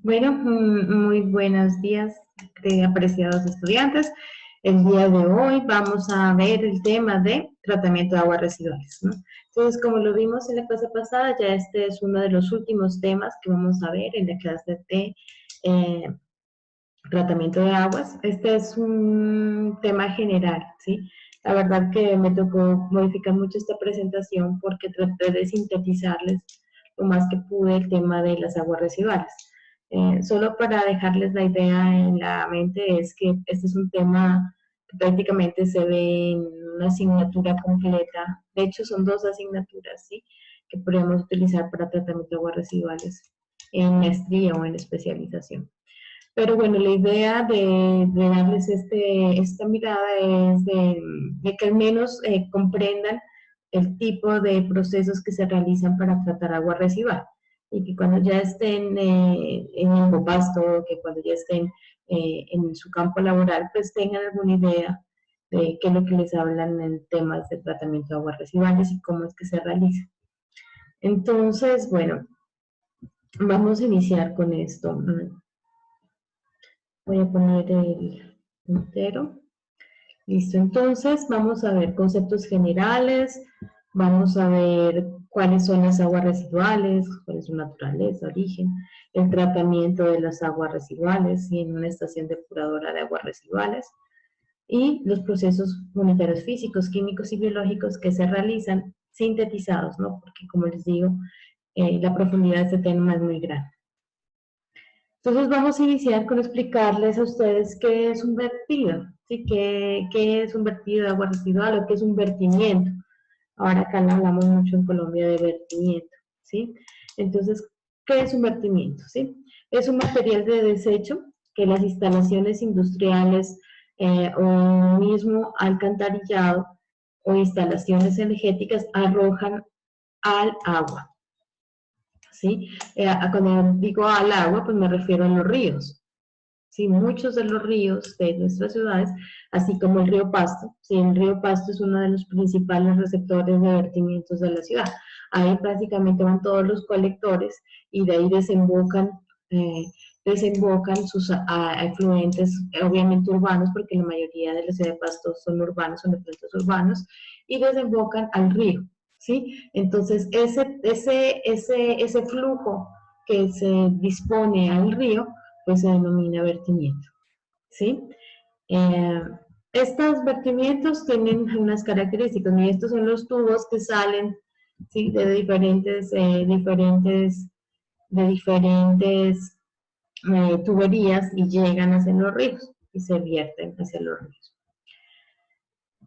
Bueno, muy buenos días, apreciados estudiantes. El día de hoy vamos a ver el tema de tratamiento de aguas residuales, ¿no? Entonces, como lo vimos en la clase pasada, ya este es uno de los últimos temas que vamos a ver en la clase de eh, tratamiento de aguas. Este es un tema general, ¿sí? La verdad que me tocó modificar mucho esta presentación porque traté de sintetizarles lo más que pude el tema de las aguas residuales. Solo para dejarles la idea en la mente es que este es un tema que prácticamente se ve en una asignatura completa. De hecho, son dos asignaturas, ¿sí? Que podemos utilizar para tratamiento de aguas residuales en maestría o en especialización. Pero bueno, la idea de darles esta mirada es de que al menos comprendan el tipo de procesos que se realizan para tratar agua residual y que cuando ya estén en el copasto, que cuando ya estén en su campo laboral, pues tengan alguna idea de qué es lo que les hablan en temas de tratamiento de aguas residuales y cómo es que se realiza. Entonces, bueno, vamos a iniciar con esto. Voy a poner el puntero. Listo, entonces vamos a ver conceptos generales, vamos a ver cuáles son las aguas residuales, cuál es su naturaleza, origen, el tratamiento de las aguas residuales y en una estación depuradora de aguas residuales y los procesos unitarios físicos, químicos y biológicos que se realizan sintetizados, ¿no? Porque como les digo, la profundidad de este tema es muy grande. Entonces vamos a iniciar con explicarles a ustedes qué es un vertido, ¿sí? ¿Qué es un vertido de agua residual o qué es un vertimiento? Ahora acá hablamos mucho en Colombia de vertimiento, ¿sí? Entonces, ¿qué es un vertimiento, sí? Es un material de desecho que las instalaciones industriales o mismo alcantarillado o instalaciones energéticas arrojan al agua, ¿sí? Cuando digo al agua, pues me refiero a los ríos. Sí, muchos de los ríos de nuestras ciudades, así como el río Pasto, sí, el río Pasto es uno de los principales receptores de vertimientos de la ciudad. Ahí prácticamente van todos los colectores y de ahí eh, desembocan sus afluentes, obviamente urbanos, porque la mayoría de la ciudad de Pasto son urbanos, son efluentes urbanos, y desembocan al río, ¿sí? Entonces, ese flujo que se dispone al río, pues se denomina vertimiento, ¿sí? Eh, estos vertimientos tienen unas características, y estos son los tubos que salen, ¿sí? De diferentes tuberías y llegan hacia los ríos y se vierten hacia los ríos.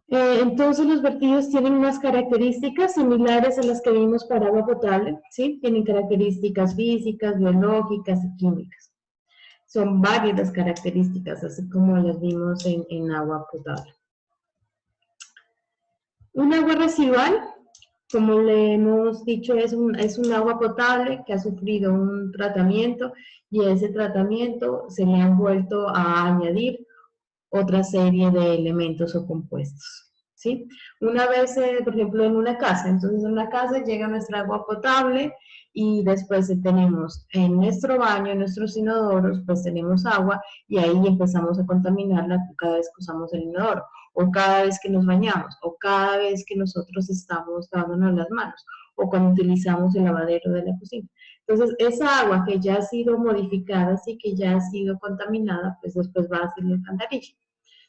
Entonces los vertidos tienen unas características similares a las que vimos para agua potable, ¿sí? Tienen características físicas, biológicas y químicas. Son varias las características, así como las vimos en agua potable. Un agua residual, como le hemos dicho, es un agua potable que ha sufrido un tratamiento y a ese tratamiento se le han vuelto a añadir otra serie de elementos o compuestos, ¿sí? Una vez, por ejemplo, en una casa, entonces en una casa llega nuestra agua potable y después tenemos en nuestro baño, en nuestros inodoros, pues tenemos agua y ahí empezamos a contaminarla cada vez que usamos el inodoro, o cada vez que nos bañamos, o cada vez que nosotros estamos lavándonos las manos, o cuando utilizamos el lavadero de la cocina. Entonces, esa agua que ya ha sido modificada, sí que ya ha sido contaminada, pues después va a ser el alcantarilla,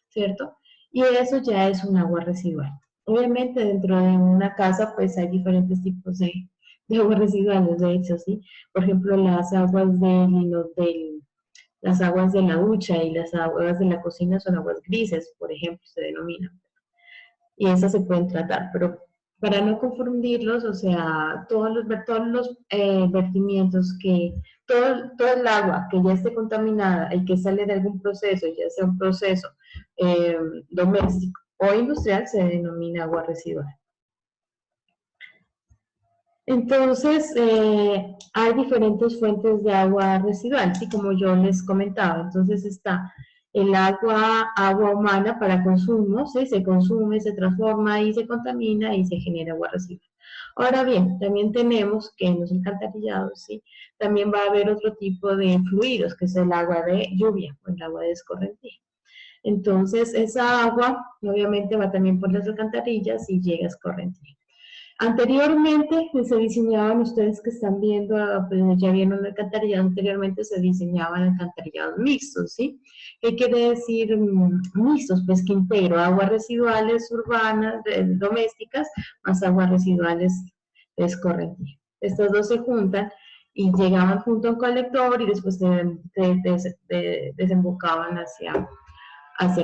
¿cierto? Y eso ya es un agua residual. Obviamente dentro de una casa pues hay diferentes tipos de aguas residuales, de hecho, ¿sí? Por ejemplo, las aguas de la ducha y las aguas de la cocina son aguas grises, por ejemplo, se denominan. Y esas se pueden tratar, pero para no confundirlos, o sea, todos los vertimientos todo el agua que ya esté contaminada y que sale de algún proceso, ya sea un proceso eh, doméstico o industrial, se denomina agua residual. Entonces, hay diferentes fuentes de agua residual, así como yo les comentaba. Entonces está el agua humana para consumo, ¿sí? Se consume, se transforma y se contamina y se genera agua residual. Ahora bien, también tenemos que en los alcantarillados, ¿sí? También va a haber otro tipo de fluidos, que es el agua de lluvia o el agua de escorrentía. Entonces, esa agua obviamente va también por las alcantarillas y llega a escorrentía. Anteriormente se diseñaban, ustedes que están viendo, pues ya vieron el alcantarillado, anteriormente se diseñaban alcantarillados mixtos, ¿sí? ¿Qué quiere decir mixtos? Pues que integro aguas residuales urbanas, domésticas, más aguas residuales de escorrentía. Estos dos se juntan y llegaban junto a un colector y después desembocaban hacia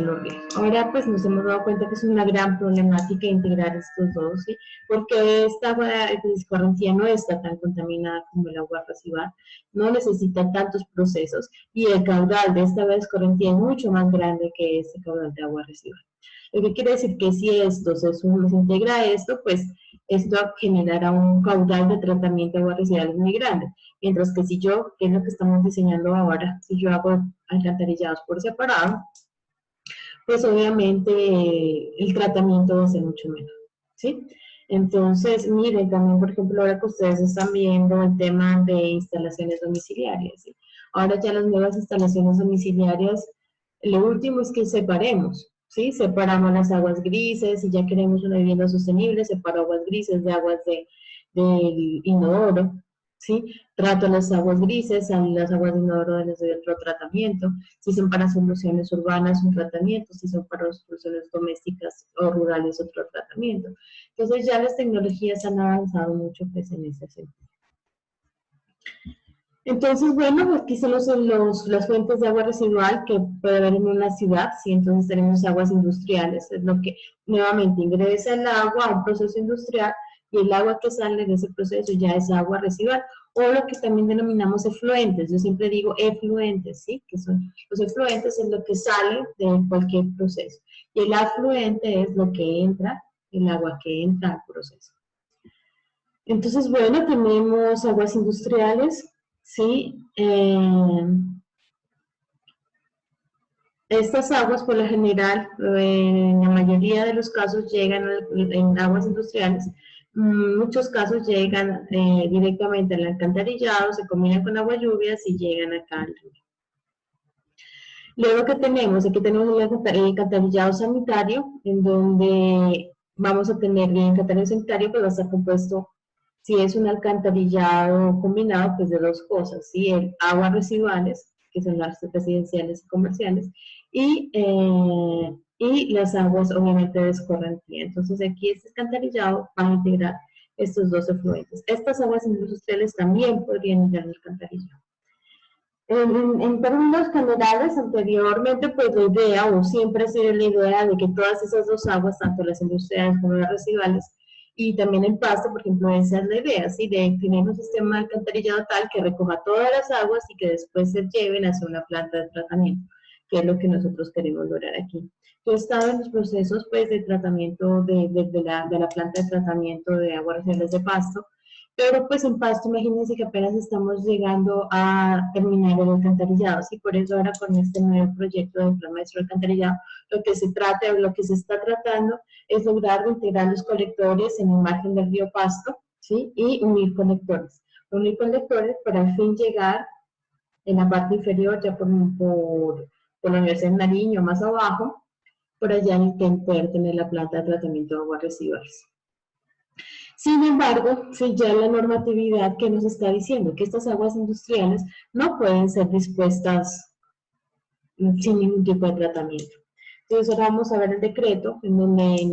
los ríos. Ahora pues nos hemos dado cuenta que es una gran problemática integrar estos dos, ¿sí? Porque esta agua de escorrentía no está tan contaminada como el agua residual, no necesita tantos procesos y el caudal de esta agua de escorrentía es mucho más grande que este caudal de agua residual. Lo que quiere decir que si esto se integra a esto, pues esto generará un caudal de tratamiento de agua residual muy grande. Mientras que si yo, que es lo que estamos diseñando ahora, si yo hago alcantarillados por separado, pues obviamente el tratamiento va a ser mucho menor, ¿sí? Entonces, miren, también, por ejemplo, ahora que ustedes están viendo el tema de instalaciones domiciliarias, ¿sí? Ahora ya las nuevas instalaciones domiciliarias, lo último es que separemos, ¿sí? Separamos las aguas grises, si ya queremos una vivienda sostenible, separo aguas grises de aguas del inodoro, ¿sí? Trato las aguas grises, a las aguas de inodoro les doy otro tratamiento. Si son para soluciones urbanas, un tratamiento. Si son para soluciones domésticas o rurales, otro tratamiento. Entonces ya las tecnologías han avanzado mucho pues, en ese sentido. Entonces, bueno, aquí son las fuentes de agua residual que puede haber en una ciudad, ¿sí? Entonces tenemos aguas industriales, es lo que nuevamente ingresa el agua a un proceso industrial y el agua que sale de ese proceso ya es agua residual, o lo que también denominamos efluentes. Yo siempre digo efluentes, ¿sí? Que son los efluentes es lo que sale de cualquier proceso. Y el afluente es lo que entra, el agua que entra al proceso. Entonces, bueno, tenemos aguas industriales, ¿sí? Estas aguas, por lo general, en la mayoría de los casos llegan en aguas industriales. En muchos casos llegan directamente al alcantarillado, se combinan con aguas lluvias y llegan acá al río. Luego que tenemos, aquí tenemos el alcantarillado sanitario, en donde vamos a tener el alcantarillado sanitario, pues va a estar compuesto, si es un alcantarillado combinado, pues de dos cosas, ¿sí? El aguas residuales, que son las residenciales y comerciales, y las aguas obviamente de escorrentía. Entonces aquí este alcantarillado va a integrar estos dos efluentes. Estas aguas industriales también podrían ir al alcantarillado. En términos generales, anteriormente, pues la idea, o siempre ha sido la idea de que todas esas dos aguas, tanto las industriales como las residuales, y también el pasto, por ejemplo, esa es la idea, ¿sí? De tener un sistema de alcantarillado tal que recoja todas las aguas y que después se lleven hacia una planta de tratamiento, que es lo que nosotros queremos lograr aquí. Yo he estado en los procesos, pues, de tratamiento de la planta de tratamiento de aguas residuales de pasto, pero pues en Pasto, imagínense que apenas estamos llegando a terminar el alcantarillado, ¿sí? Por eso ahora con este nuevo proyecto de Plan Maestro Alcantarillado, lo que se trata, lo que se está tratando es lograr integrar los colectores en el margen del río Pasto, ¿sí? Y unir colectores para al fin llegar en la parte inferior, ya por la Universidad de Nariño, más abajo, por allá en poder tener la planta de tratamiento de aguas residuales. Sin embargo, sí, ya la normatividad que nos está diciendo que estas aguas industriales no pueden ser dispuestas sin ningún tipo de tratamiento. Entonces ahora vamos a ver el decreto en donde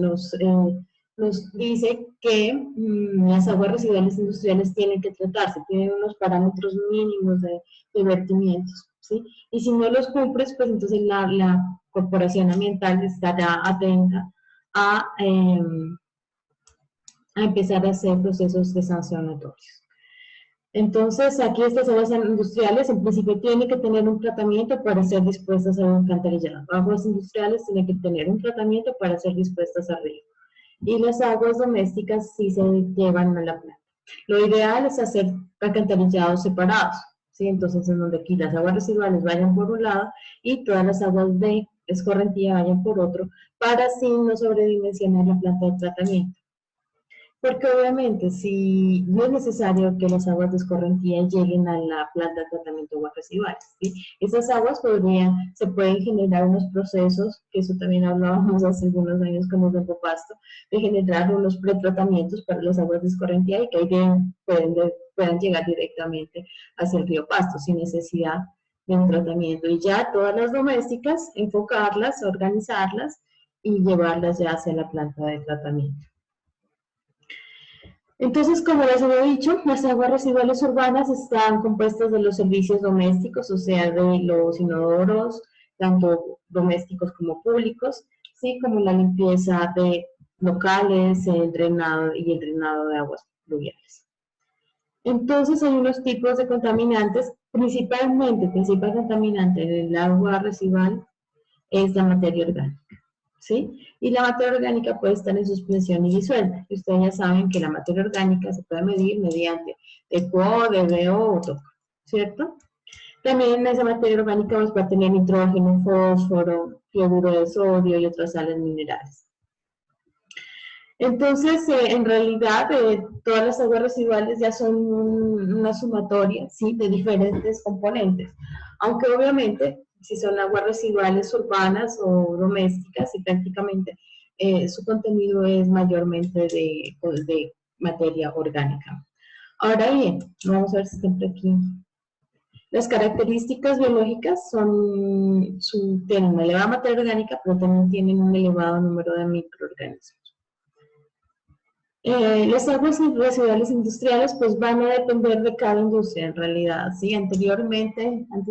nos dice que las aguas residuales industriales tienen que tratarse, tienen unos parámetros mínimos de vertimientos, ¿sí? Y si no los cumples, pues entonces la Corporación Ambiental estará atenta a empezar a hacer procesos de sancionatorios. Entonces, aquí estas aguas industriales en principio tienen que tener un tratamiento para ser dispuestas a un alcantarillado. Aguas industriales tienen que tener un tratamiento para ser dispuestas a río. Y las aguas domésticas sí se llevan a la planta. Lo ideal es hacer alcantarillados separados, ¿sí? Entonces, en donde aquí las aguas residuales vayan por un lado y todas las aguas de escorrentía vayan por otro, para así no sobredimensionar la planta de tratamiento. Porque obviamente si no es necesario que las aguas de escorrentía lleguen a la planta de tratamiento de aguas residuales, ¿sí? Esas aguas se pueden generar unos procesos, que eso también hablábamos hace algunos años con los de Ecopasto, de generar unos pretratamientos para las aguas de escorrentía y que ahí puedan llegar directamente hacia el río Pasto sin necesidad de un tratamiento. Y ya todas las domésticas, enfocarlas, organizarlas y llevarlas ya hacia la planta de tratamiento. Entonces, como les había dicho, las aguas residuales urbanas están compuestas de los servicios domésticos, o sea, de los inodoros, tanto domésticos como públicos, ¿sí? Como la limpieza de locales, el drenado y el drenado de aguas pluviales. Entonces, hay unos tipos de contaminantes, principalmente, el principal contaminante del agua residual es la materia orgánica. ¿Sí? Y la materia orgánica puede estar en suspensión y disuelta. Y ustedes ya saben que la materia orgánica se puede medir mediante EPO, DBO o TOC, ¿cierto? También esa materia orgánica va a tener nitrógeno, fósforo, cloruro de sodio y otras sales minerales. Entonces, en realidad, todas las aguas residuales ya son una sumatoria, ¿sí? De diferentes componentes. Aunque obviamente, si son aguas residuales urbanas o domésticas, y prácticamente su contenido es mayormente de materia orgánica. Ahora bien, vamos a ver si siempre aquí. Las características biológicas tienen una elevada materia orgánica, pero también tienen un elevado número de microorganismos. Las aguas residuales industriales pues van a depender de cada industria en realidad, ¿sí? Antes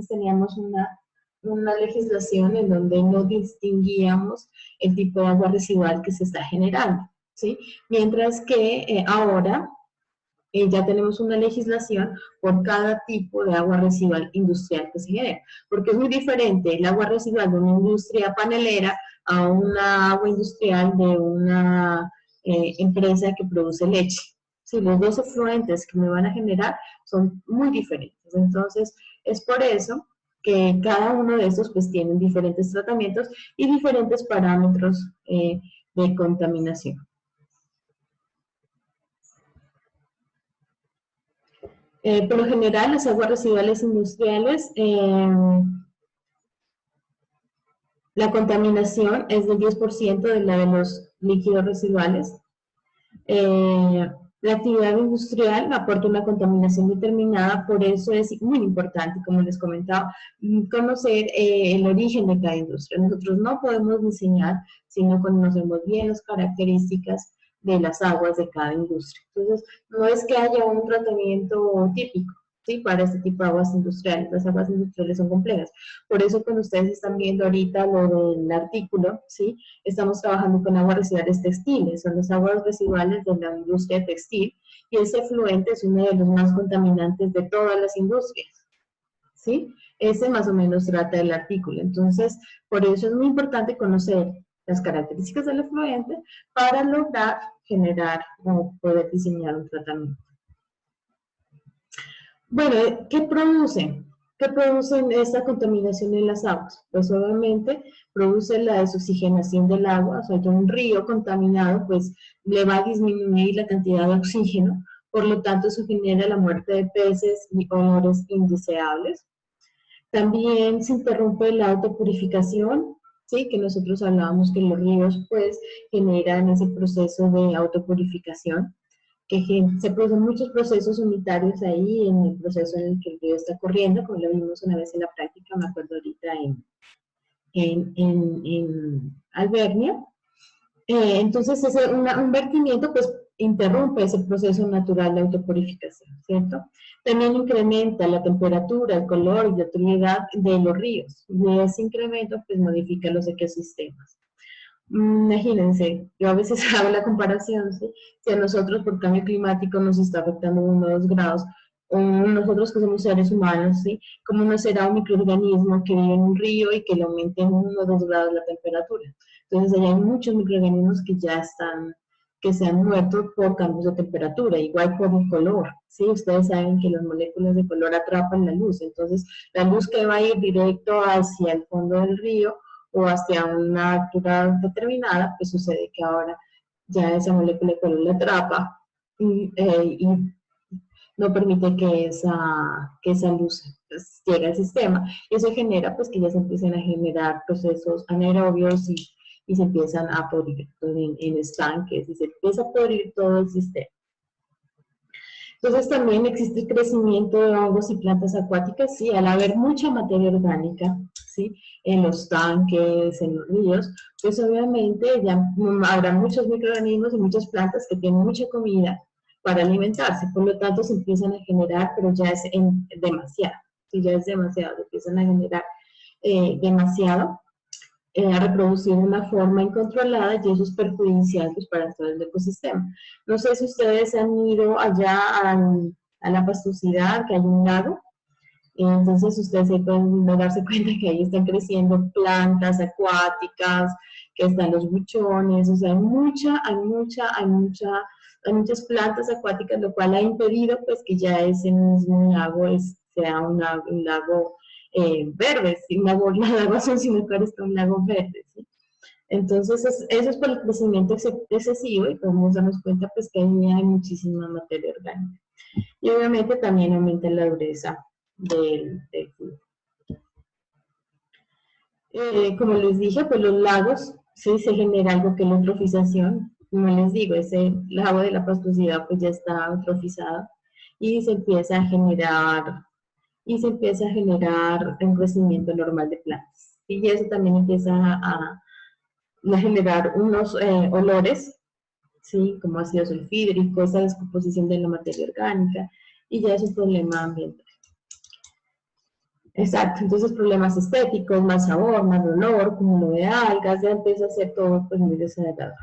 teníamos una legislación en donde no distinguíamos el tipo de agua residual que se está generando, ¿sí? Mientras que ahora ya tenemos una legislación por cada tipo de agua residual industrial que se genera, porque es muy diferente el agua residual de una industria panelera a una agua industrial de una empresa que produce leche. Sí, los dos efluentes que me van a generar son muy diferentes. Entonces, es por eso que cada uno de estos pues tienen diferentes tratamientos y diferentes parámetros de contaminación. Por lo general, las aguas residuales industriales, la contaminación es del 10% de la de los líquidos residuales. La actividad industrial aporta una contaminación determinada, por eso es muy importante, como les comentaba, conocer el origen de cada industria. Nosotros no podemos diseñar si no conocemos bien las características de las aguas de cada industria. Entonces, no es que haya un tratamiento típico, ¿sí? Para este tipo de aguas industriales. Las aguas industriales son complejas. Por eso, cuando ustedes están viendo ahorita lo del artículo, ¿sí? Estamos trabajando con aguas residuales textiles, son las aguas residuales de la industria textil, y ese efluente es uno de los más contaminantes de todas las industrias, ¿sí? Ese más o menos trata el artículo. Entonces, por eso es muy importante conocer las características del efluente para lograr generar o poder diseñar un tratamiento. Bueno, ¿qué producen? ¿Qué producen esta contaminación en las aguas? Pues obviamente produce la desoxigenación del agua, o sea, que un río contaminado pues le va a disminuir la cantidad de oxígeno, por lo tanto eso genera la muerte de peces y olores indeseables. También se interrumpe la autopurificación, ¿sí? Que nosotros hablábamos que los ríos pues generan ese proceso de autopurificación, que se producen muchos procesos unitarios ahí en el proceso en el que el río está corriendo, como lo vimos una vez en la práctica, me acuerdo ahorita en Albernia. Entonces, un vertimiento pues interrumpe ese proceso natural de autopurificación, ¿cierto? También incrementa la temperatura, el color y la tonalidad de los ríos, y ese incremento pues modifica los ecosistemas. Imagínense, yo a veces hago la comparación, ¿sí? Si a nosotros por cambio climático nos está afectando 1 o 2 grados, o nosotros que somos seres humanos, ¿sí? ¿Cómo no será un microorganismo que vive en un río y que le aumente en 1 o 2 grados la temperatura? Entonces, allá hay muchos microorganismos que ya están, que se han muerto por cambios de temperatura, igual por el color, ¿sí? Ustedes saben que las moléculas de color atrapan la luz, entonces la luz que va a ir directo hacia el fondo del río o hacia una altura determinada, pues sucede que ahora ya esa molécula de color la atrapa y no permite que esa luz pues, llegue al sistema. Y eso genera pues que ya se empiecen a generar procesos anaerobios y se empiezan a podrir en estanques y se empieza a podrir todo el sistema. Entonces también existe el crecimiento de hongos y plantas acuáticas, ¿sí? Al haber mucha materia orgánica, ¿sí? En los tanques, en los ríos, pues obviamente ya habrá muchos microorganismos y muchas plantas que tienen mucha comida para alimentarse, por lo tanto se empiezan a generar, pero ya es demasiado, ¿sí? Ya es demasiado, se empiezan a generar demasiado, a reproducir de una forma incontrolada y eso es perjudicial pues, para todo el ecosistema. No sé si ustedes han ido allá a la pastosidad, que hay un lago, entonces ustedes ahí pueden darse cuenta que ahí están creciendo plantas acuáticas, que están los buchones, o sea, hay muchas plantas acuáticas, lo cual ha impedido pues que ya ese mismo lago sea un lago verde, ¿sí? Un lago azul, sino que ahora está un lago verde, ¿sí? Entonces, eso es por el crecimiento excesivo y podemos darnos cuenta pues que ahí hay muchísima materia orgánica. Y obviamente también aumenta la dureza del flujo. Como les dije, pues los lagos, sí, se genera algo que es la eutrofización. Como les digo, ese lago de la pastosidad pues ya está eutrofizado y se empieza a generar un crecimiento normal de plantas. Y eso también empieza a generar unos olores, ¿sí? Como ácido sulfídrico, esa descomposición de la materia orgánica, y ya es un problema ambiental. Exacto, entonces problemas estéticos, más sabor, más olor, cúmulo de algas, ya empieza a ser todo pues, muy desagradable.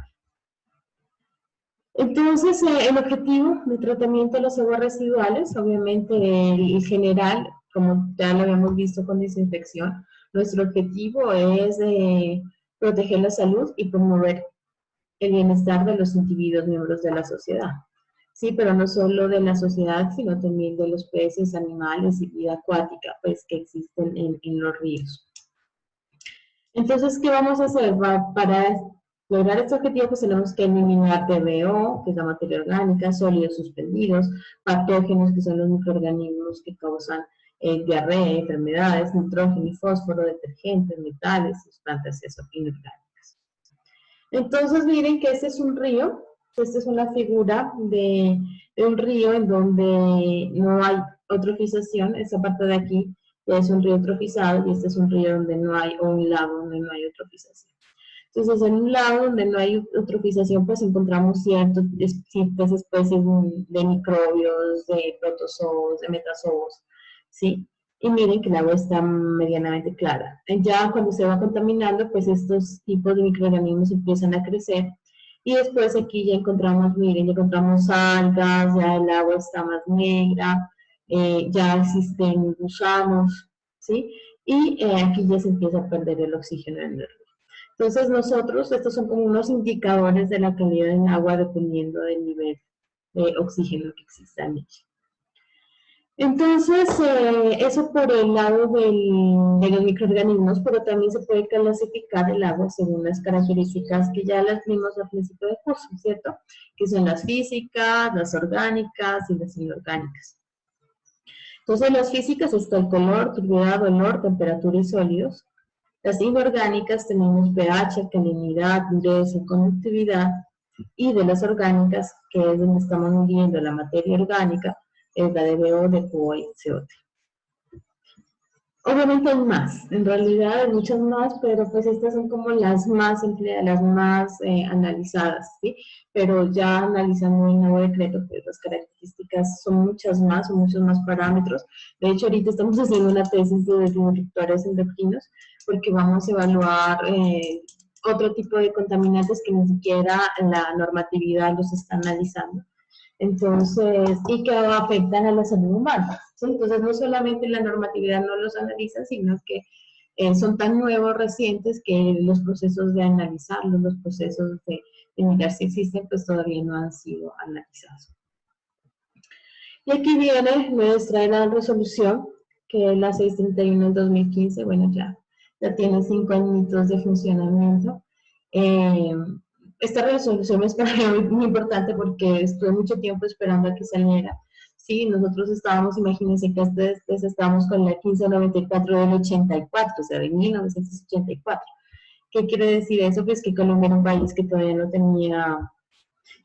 Entonces, el objetivo de tratamiento de las aguas residuales, obviamente el general, como ya lo habíamos visto con desinfección, nuestro objetivo es proteger la salud y promover el bienestar de los individuos miembros de la sociedad. Sí, pero no solo de la sociedad, sino también de los peces, animales y vida acuática, pues que existen en los ríos. Entonces, ¿qué vamos a hacer? Para lograr este objetivo, pues tenemos que eliminar DBO, que es la materia orgánica, sólidos suspendidos, patógenos, que son los microorganismos que causan diarrea, enfermedades, nitrógeno y fósforo, detergentes, metales, sustancias inorgánicas. Entonces, miren que este es un río, esta es una figura de un río en donde no hay eutrofización, esta parte de aquí es un río eutrofizado y este es un río donde no hay, o un lago donde no hay eutrofización. Entonces, en un lago donde no hay eutrofización, pues encontramos ciertas especies de microbios, de protozoos, de metazoos, ¿sí? Y miren que el agua está medianamente clara. Ya cuando se va contaminando, pues estos tipos de microorganismos empiezan a crecer. Y después aquí ya encontramos, miren, ya encontramos algas, ya el agua está más negra, ya existen gusanos, ¿sí? Y aquí ya se empieza a perder el oxígeno en el río. Entonces nosotros, estos son como unos indicadores de la calidad del agua dependiendo del nivel de oxígeno que exista en ella. Entonces, eso por el lado de los microorganismos, pero también se puede clasificar el agua según las características que ya las vimos al principio del curso, ¿cierto? Que son las físicas, las orgánicas y las inorgánicas. Entonces, las físicas está el color, turbiedad, olor, temperatura y sólidos. Las inorgánicas tenemos pH, alcalinidad, dureza, conductividad. Y de las orgánicas, que es donde estamos midiendo la materia orgánica, es la DBO, DQO y CO2. Obviamente hay más, en realidad hay muchas más, pero pues estas son como las más empleadas, las más analizadas, ¿sí? Pero ya analizando el nuevo decreto, pues las características son muchas más, son muchos más parámetros. De hecho, ahorita estamos haciendo una tesis de disruptores endocrinos, porque vamos a evaluar otro tipo de contaminantes que ni siquiera la normatividad los está analizando. Entonces, y que afectan a la salud humana, ¿sí? Entonces, no solamente la normatividad no los analiza, sino que son tan nuevos, recientes, que los procesos de analizarlos, los procesos de mirar si existen, pues todavía no han sido analizados. Y aquí viene nuestra gran resolución, que es la 631 del 2015, bueno, ya tiene 5 añitos de funcionamiento. esta resolución es para mí muy importante porque estuve mucho tiempo esperando a que saliera. Sí, nosotros estábamos, imagínense que estábamos con la 1594 del 84, o sea, de 1984. ¿Qué quiere decir eso? Pues que Colombia era un país que todavía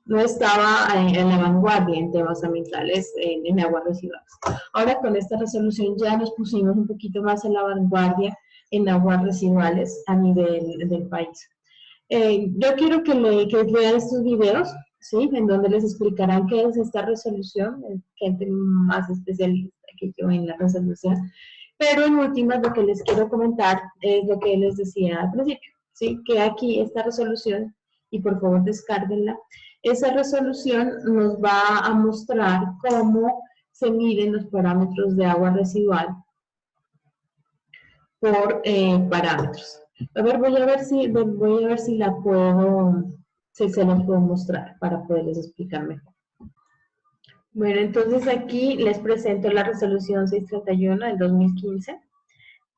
no estaba en la vanguardia en temas ambientales en aguas residuales. Ahora con esta resolución ya nos pusimos un poquito más en la vanguardia en aguas residuales a nivel del país. Yo quiero que vean estos videos, ¿sí? En donde les explicarán qué es esta resolución, gente más especialista que yo en la resolución. Pero en últimas lo que les quiero comentar es lo que les decía al principio, ¿sí? Que aquí esta resolución, y por favor descárguenla, esa resolución nos va a mostrar cómo se miden los parámetros de agua residual por parámetros. A ver, voy a ver si la puedo, si se la puedo mostrar para poderles explicar mejor. Bueno, entonces aquí les presento la resolución 631 del 2015.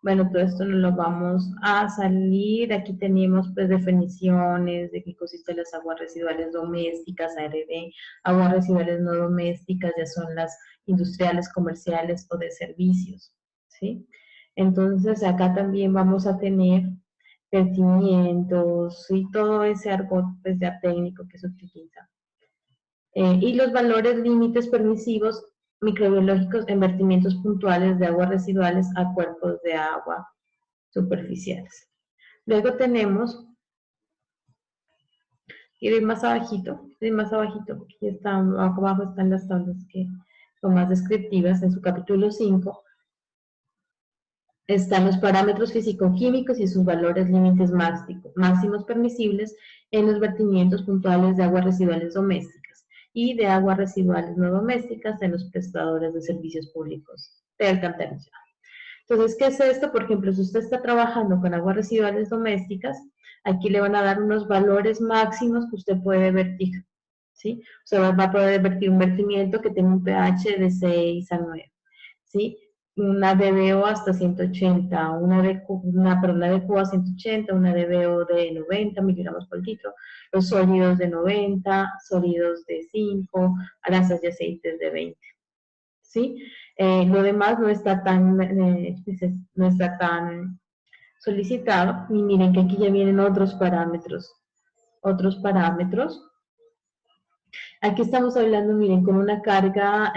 Bueno, todo esto nos lo vamos a salir. Aquí tenemos pues definiciones de qué consisten las aguas residuales domésticas, ARD, aguas residuales no domésticas, ya son las industriales, comerciales o de servicios, ¿sí? Entonces acá también vamos a tener vertimientos y todo ese argot pues, ya técnico que se utiliza. Y los valores límites permisivos microbiológicos en vertimientos puntuales de aguas residuales a cuerpos de agua superficiales. Luego tenemos, quiero ir más abajito, aquí está, abajo están las tablas que son más descriptivas. En su capítulo 5 están los parámetros físico-químicos y sus valores límites máximos permisibles en los vertimientos puntuales de aguas residuales domésticas y de aguas residuales no domésticas en los prestadores de servicios públicos de alcantarillado. Entonces, ¿qué es esto? Por ejemplo, si usted está trabajando con aguas residuales domésticas, aquí le van a dar unos valores máximos que usted puede vertir, ¿sí? O sea, va a poder vertir un vertimiento que tenga un pH de 6 a 9, ¿sí? Una DBO hasta 180, una DQ a 180, una DBO de 90 miligramos por litro, los sólidos de 90, sólidos de 5, grasas y aceites de 20, ¿sí? Lo demás no está tan solicitado. Y miren que aquí ya vienen otros parámetros. Aquí estamos hablando, miren, con una carga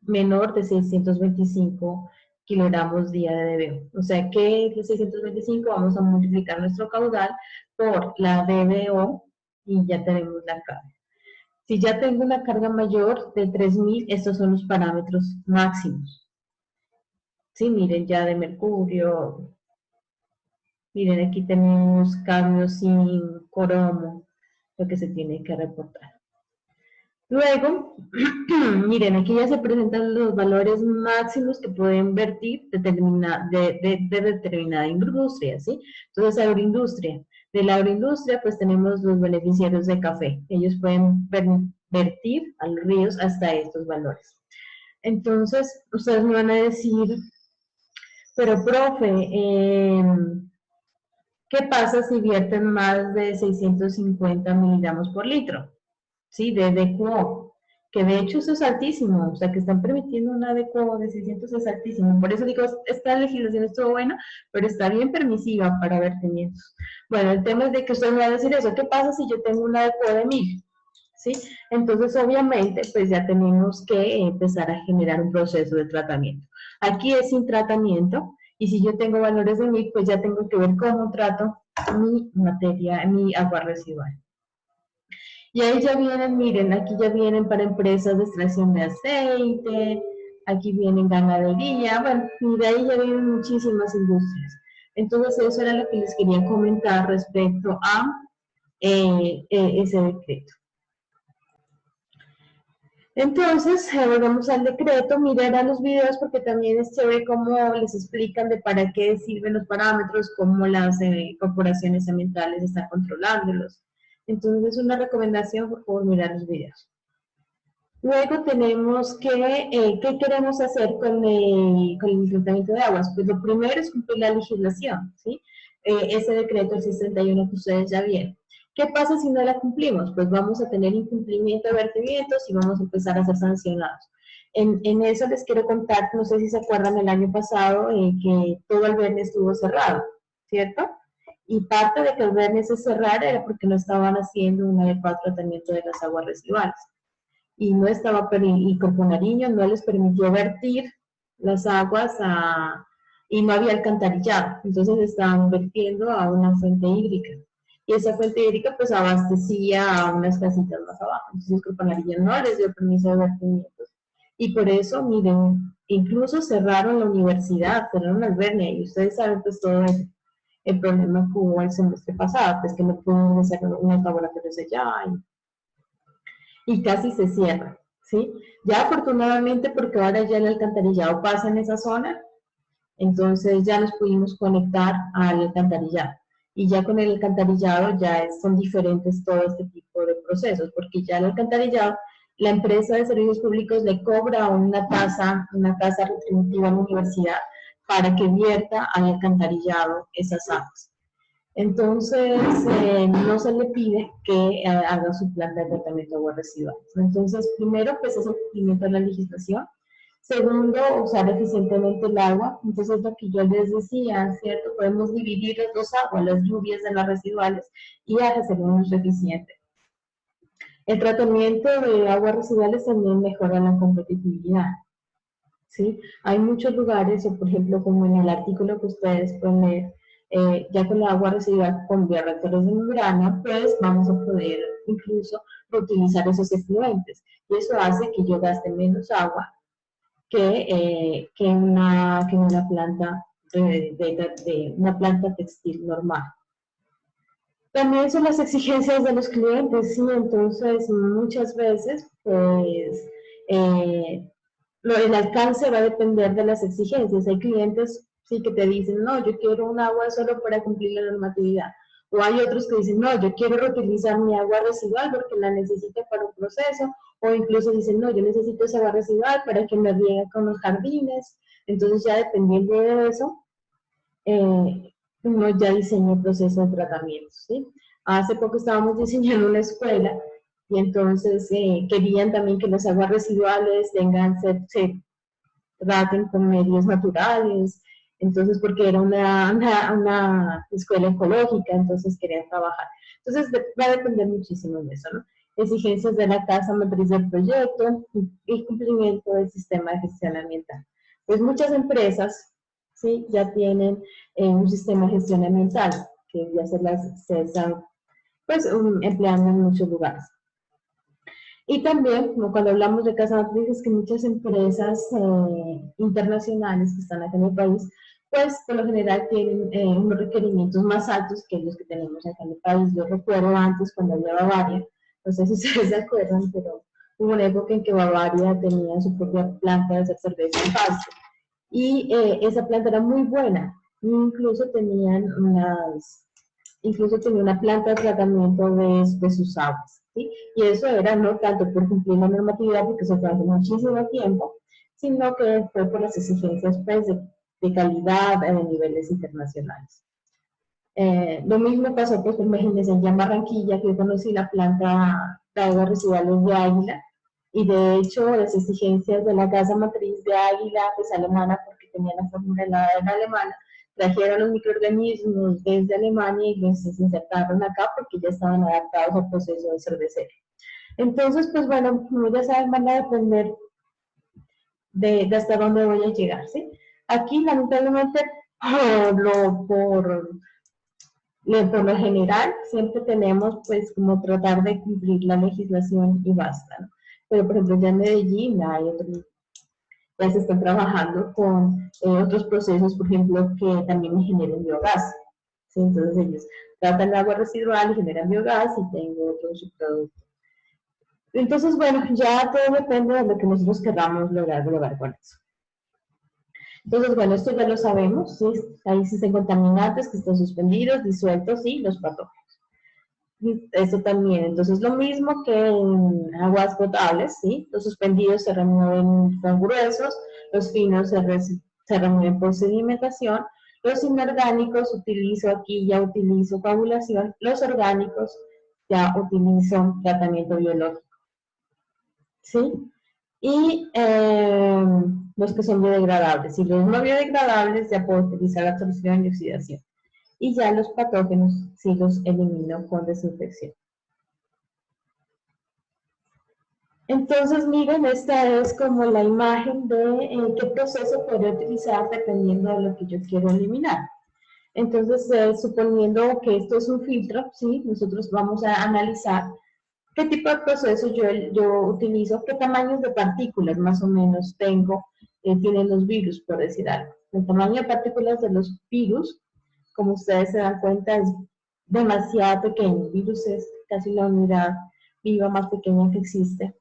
menor de 625 kilogramos día de DBO. O sea que de 625 vamos a multiplicar nuestro caudal por la DBO y ya tenemos la carga. Si ya tengo una carga mayor de 3000, estos son los parámetros máximos. Sí, miren, ya de mercurio. Miren, aquí tenemos cadmio, zinc, cromo, lo que se tiene que reportar. Luego, miren, aquí ya se presentan los valores máximos que pueden vertir de determinada industria, ¿sí? Entonces, agroindustria. De la agroindustria, pues tenemos los beneficiarios de café. Ellos pueden vertir a los ríos hasta estos valores. Entonces, ustedes me van a decir, pero profe, ¿qué pasa si vierten más de 650 miligramos por litro? ¿Sí? De DQO, que de hecho eso es altísimo, o sea, que están permitiendo una DQO de 600 es altísimo. Por eso digo, esta legislación estuvo buena, pero está bien permisiva para vertimientos. Bueno, el tema es de que usted me va a decir eso, ¿qué pasa si yo tengo una DQO de 1000? ¿Sí? Entonces, obviamente, pues ya tenemos que empezar a generar un proceso de tratamiento. Aquí es sin tratamiento, y si yo tengo valores de 1000, pues ya tengo que ver cómo trato mi agua residual. Y ahí ya vienen, miren, aquí ya vienen para empresas de extracción de aceite, aquí vienen ganadería, bueno, y de ahí ya vienen muchísimas industrias. Entonces, eso era lo que les quería comentar respecto a ese decreto. Entonces, volvemos al decreto, miren a los videos porque también se ve cómo les explican de para qué sirven los parámetros, cómo las corporaciones ambientales están controlándolos. Entonces, una recomendación, por favor, mirar los videos. Luego tenemos que, ¿qué queremos hacer con el tratamiento de aguas? Pues lo primero es cumplir la legislación, ¿sí? Ese decreto, el 631 que ustedes ya vieron. ¿Qué pasa si no la cumplimos? Pues vamos a tener incumplimiento de vertimientos y vamos a empezar a ser sancionados. En eso les quiero contar, no sé si se acuerdan el año pasado, que todo el Albernia estuvo cerrado, ¿cierto? Y parte de que el Albernia se cerrara era porque no estaban haciendo un adecuado tratamiento de las aguas residuales. Y no estaba, y Corpo Nariño no les permitió vertir las aguas y no había alcantarillado. Entonces estaban vertiendo a una fuente hídrica. Y esa fuente hídrica pues abastecía a unas casitas más abajo. Entonces Corpo Nariño no les dio permiso de vertimientos. Y por eso, miren, incluso cerraron la universidad, cerraron Albernia, y ustedes saben pues todo el problema que hubo el semestre pasado, pues que no pudieron hacer unos laboratorios allá y casi se cierra, ¿sí? Ya afortunadamente, porque ahora ya el alcantarillado pasa en esa zona, entonces ya nos pudimos conectar al alcantarillado. Y ya con el alcantarillado ya son diferentes todo este tipo de procesos, porque ya el alcantarillado, la empresa de servicios públicos le cobra una tasa retributiva a la universidad para que vierta al alcantarillado esas aguas. Entonces, no se le pide que haga su planta de tratamiento de aguas residuales. Entonces, primero, pues es el cumplimiento de la legislación. Segundo, usar eficientemente el agua. Entonces, lo que yo les decía, ¿cierto? Podemos dividir las dos aguas, las lluvias de las residuales, y hacer un uso eficiente. El tratamiento de aguas residuales también mejora la competitividad, ¿sí? Hay muchos lugares, o por ejemplo, como en el artículo que ustedes pueden leer, ya con la agua residual con bioreactores de membrana, pues vamos a poder incluso reutilizar esos efluentes. Y eso hace que yo gaste menos agua que una planta una planta textil normal. También son las exigencias de los clientes, sí, entonces muchas veces, pues, el alcance va a depender de las exigencias. Hay clientes, sí, que te dicen, no, yo quiero un agua solo para cumplir la normatividad. O hay otros que dicen, no, yo quiero reutilizar mi agua residual porque la necesito para un proceso. O incluso dicen, no, yo necesito esa agua residual para que me riegue con los jardines. Entonces ya dependiendo de eso, uno ya diseña el proceso de tratamiento, ¿sí? Hace poco estábamos diseñando una escuela y entonces querían también que las aguas residuales se traten con medios naturales, entonces porque era una escuela ecológica, entonces querían trabajar. Entonces va a depender muchísimo de eso, ¿no? Exigencias de la casa matriz del proyecto y cumplimiento del sistema de gestión ambiental. Pues muchas empresas, ¿sí? Ya tienen un sistema de gestión ambiental que ya se están pues, empleando en muchos lugares. Y también, como cuando hablamos de casa matriz, es que muchas empresas internacionales que están acá en el país, pues por lo general tienen unos requerimientos más altos que los que tenemos acá en el país. Yo recuerdo antes cuando había Bavaria, no sé si ustedes se acuerdan, pero hubo una época en que Bavaria tenía su propia planta de hacer cerveza en pasto. Y esa planta era muy buena, incluso tenía una planta de tratamiento de sus aguas, ¿sí? Y eso era no tanto por cumplir la normatividad, porque eso fue hace muchísimo tiempo, sino que fue por las exigencias pues, de calidad de niveles internacionales. Lo mismo pasó, pues, imagínense, en Barranquilla, que yo conocí la planta de aguas residuales de Águila, y de hecho las exigencias de la casa matriz de Águila, pues alemana, porque tenía la fórmula helada de la alemana, trajeron los microorganismos desde Alemania y los insertaron acá porque ya estaban adaptados al proceso de cervecero. Entonces, pues bueno, como ya saben, van a depender de hasta dónde voy a llegar, ¿sí? Aquí, lamentablemente, por lo general, siempre tenemos, pues, como tratar de cumplir la legislación y basta, ¿no? Pero, por ejemplo, ya en Medellín hay otros, ya se están trabajando con otros procesos, por ejemplo, que también generen biogás, ¿sí? Entonces ellos tratan el agua residual y generan biogás y tengo otro subproducto. Entonces, bueno, ya todo depende de lo que nosotros queramos lograr con eso. Entonces, bueno, esto ya lo sabemos, ¿sí? Ahí existen contaminantes que están suspendidos, disueltos y los patógenos. Esto también, entonces lo mismo que en aguas potables, ¿sí? Los suspendidos se remueven con gruesos, los finos se remueven por sedimentación, los inorgánicos utilizo coagulación, los orgánicos ya utilizo tratamiento biológico, ¿sí? Y los que son biodegradables. Y los no biodegradables ya puedo utilizar absorción y oxidación. Y ya los patógenos sí los elimino con desinfección. Entonces, miren, esta es como la imagen de qué proceso podría utilizar dependiendo de lo que yo quiero eliminar. Entonces, suponiendo que esto es un filtro, ¿sí? Nosotros vamos a analizar qué tipo de proceso yo utilizo, qué tamaños de partículas más o menos tengo, tienen los virus, por decir algo. El tamaño de partículas de los virus, como ustedes se dan cuenta, es demasiado pequeño. El virus es casi la unidad viva más pequeña que existe.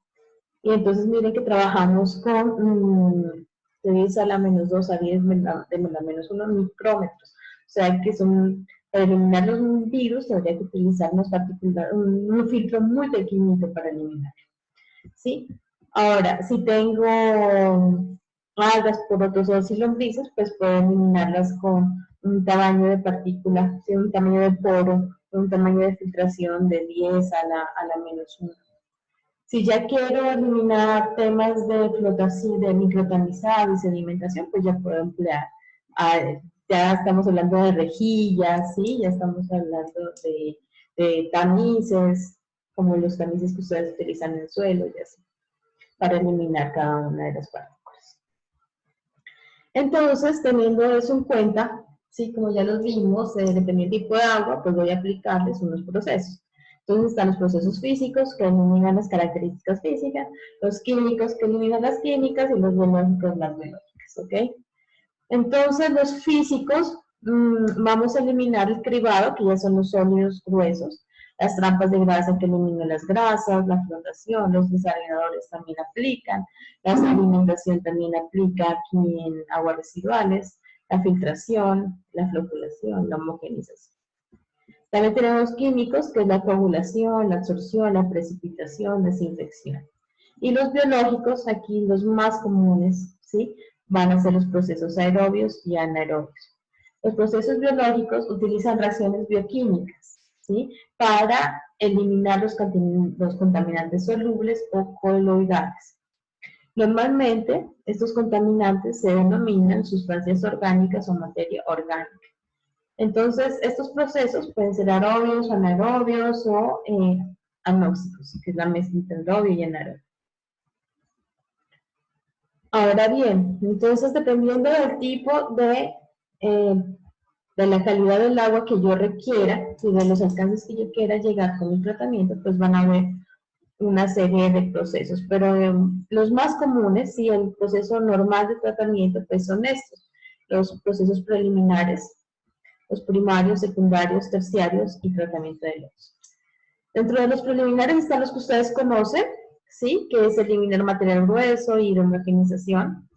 Y entonces miren que trabajamos con de 10 a la menos 2 a 10 de la menos 1 micrómetros. O sea que son, para eliminar los virus habría que utilizar un filtro muy pequeñito para eliminar. ¿Sí? Ahora, si tengo algas, porotos y lombrices, pues puedo eliminarlas con un tamaño de partícula, ¿sí? Un tamaño de poro, un tamaño de filtración de 10 a la menos 1. Si ya quiero eliminar temas de flotación, de microtamizado y sedimentación, pues ya puedo emplear. Ya estamos hablando de rejillas, ¿sí? Ya estamos hablando de tamices, como los tamices que ustedes utilizan en el suelo y así, para eliminar cada una de las partículas. Entonces, teniendo eso en cuenta, ¿sí? Como ya los vimos, dependiendo del tipo de agua, pues voy a aplicarles unos procesos. Entonces están los procesos físicos que eliminan las características físicas, los químicos que eliminan las químicas y los biológicos las biológicas, ¿ok? Entonces los físicos, vamos a eliminar el cribado, que ya son los sólidos gruesos, las trampas de grasa que eliminan las grasas, la flotación, los desalinadores también aplican, la sedimentación también aplica aquí en aguas residuales, la filtración, la floculación, la homogenización. También tenemos químicos, que es la coagulación, la absorción, la precipitación, desinfección. Y los biológicos, aquí los más comunes, ¿sí? Van a ser los procesos aerobios y anaerobios. Los procesos biológicos utilizan reacciones bioquímicas, ¿sí? Para eliminar los contaminantes solubles o coloidales. Normalmente, estos contaminantes se denominan sustancias orgánicas o materia orgánica. Entonces, estos procesos pueden ser aerobios, anaerobios o anóxicos, que es la mezcla entre aerobio y anaerobio. Ahora bien, entonces dependiendo del tipo de la calidad del agua que yo requiera y de los alcances que yo quiera llegar con mi tratamiento, pues van a haber una serie de procesos. Pero los más comunes, sí, el proceso normal de tratamiento, pues son estos, los procesos preliminares, los primarios, secundarios, terciarios y tratamiento de lodos. Dentro de los preliminares están los que ustedes conocen, ¿sí? Que es eliminar material grueso y homogenización.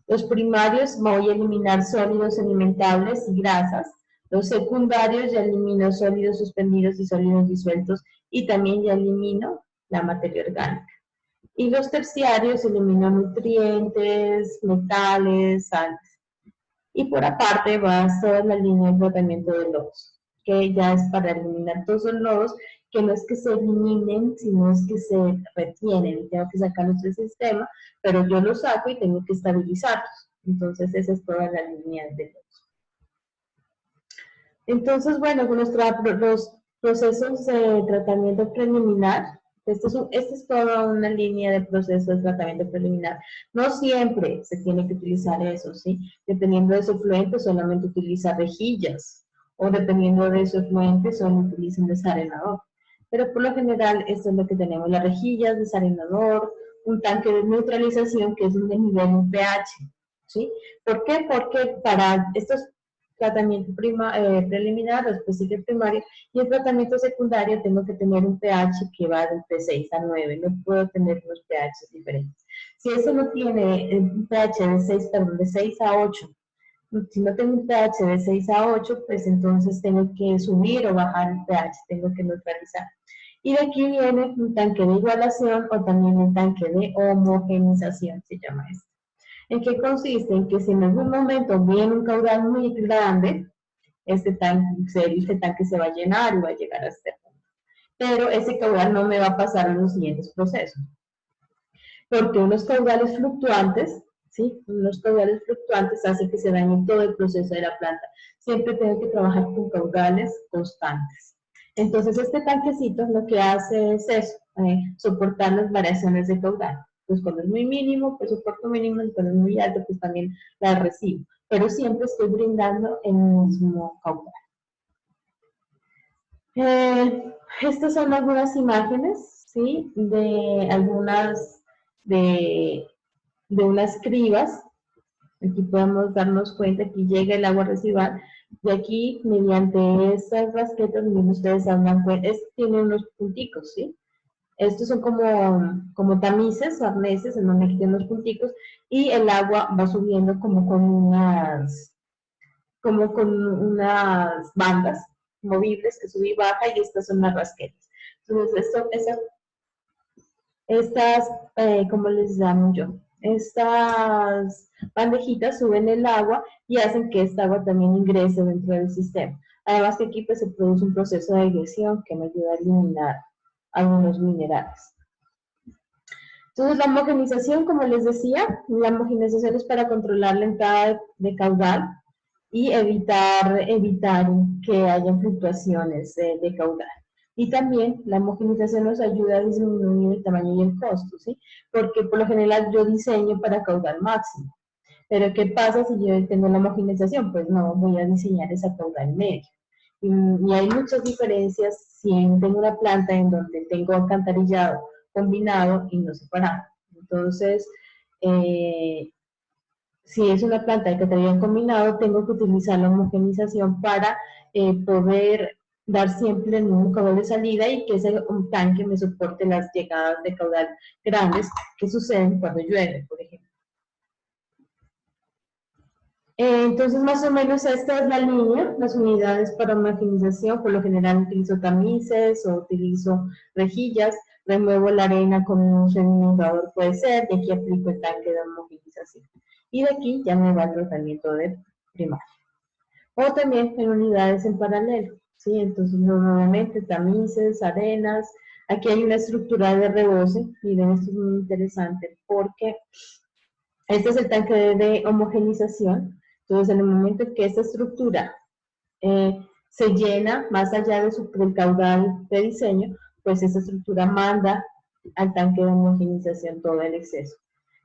Los primarios voy a eliminar sólidos alimentables y grasas. Los secundarios ya elimino sólidos suspendidos y sólidos disueltos y también ya elimino la materia orgánica. Y los terciarios elimino nutrientes, metales, sales. Y por aparte va toda la línea de tratamiento de lodos, que ya es para eliminar todos los lodos, que no es que se eliminen, sino es que se retienen. Tengo que sacarlos del sistema, pero yo los saco y tengo que estabilizarlos. Entonces esa es toda la línea de lodos. Entonces, bueno, con los procesos de tratamiento preliminar, esta es toda una línea de procesos de tratamiento preliminar. No siempre se tiene que utilizar eso, ¿sí? Dependiendo de su efluente, solamente utiliza rejillas, o dependiendo de su efluente, solo utiliza un desarenador. Pero por lo general, esto es lo que tenemos, las rejillas, desarenador, un tanque de neutralización, que es donde nivel un pH, ¿sí? ¿Por qué? Porque para estos tratamiento preliminar, después sigue primario, y el tratamiento secundario tengo que tener un pH que va de entre 6 a 9, no puedo tener unos pH diferentes. Si eso no tiene un pH de 6 a 8, si no tengo un pH de 6 a 8, pues entonces tengo que subir o bajar el pH, tengo que neutralizar. Y de aquí viene un tanque de igualación o también un tanque de homogenización, se llama esto. ¿En qué consiste? En que si en algún momento viene un caudal muy grande, este tanque se va a llenar y va a llegar a este punto. pero ese caudal no me va a pasar en los siguientes procesos. Porque unos caudales fluctuantes, ¿sí? Unos caudales fluctuantes hacen que se dañe todo el proceso de la planta. Siempre tengo que trabajar con caudales constantes. Entonces, este tanquecito lo que hace es eso, soportar las variaciones de caudal. Pues cuando es muy mínimo, pues soporto mínimo, y cuando es muy alto, pues también la recibo. Pero siempre estoy brindando el mismo caudal. Estas son algunas imágenes, ¿sí? De algunas, de unas cribas. Aquí podemos darnos cuenta que llega el agua residual. Y aquí, mediante estas rasquetas, ustedes se dan cuenta, tiene unos punticos, ¿sí? Estos son como tamices, arneses, en donde tienen los punticos, y el agua va subiendo como con unas bandas movibles que sube y baja, y estas son las rasquetas. Entonces, estas, ¿cómo les llamo yo? Estas bandejitas suben el agua y hacen que esta agua también ingrese dentro del sistema. Además que aquí pues, se produce un proceso de agresión que me ayuda a eliminar algunos minerales. Entonces la homogenización, como les decía, la homogenización es para controlar la entrada de caudal y evitar que haya fluctuaciones de caudal. Y también la homogenización nos ayuda a disminuir el tamaño y el costo, ¿sí? Porque por lo general yo diseño para caudal máximo. Pero ¿qué pasa si yo tengo la homogenización? Pues no, voy a diseñar esa caudal medio. Y hay muchas diferencias si tengo una planta en donde tengo alcantarillado combinado y no separado. Entonces, si es una planta de alcantarillado combinado, tengo que utilizar la homogenización para poder dar siempre el mismo caudal de salida y que ese tanque me soporte las llegadas de caudal grandes que suceden cuando llueve, por ejemplo. Entonces, más o menos esta es la línea, las unidades para homogenización. Por lo general utilizo tamices o utilizo rejillas, remuevo la arena con un sedimentador, puede ser, y aquí aplico el tanque de homogenización. Y de aquí ya me va el tratamiento de primario. O también en unidades en paralelo, ¿sí? Entonces, nuevamente, tamices, arenas. Aquí hay una estructura de rebose. Miren, esto es muy interesante porque este es el tanque de homogenización. Entonces, en el momento en que esta estructura se llena más allá del caudal de diseño, pues esta estructura manda al tanque de homogenización todo el exceso.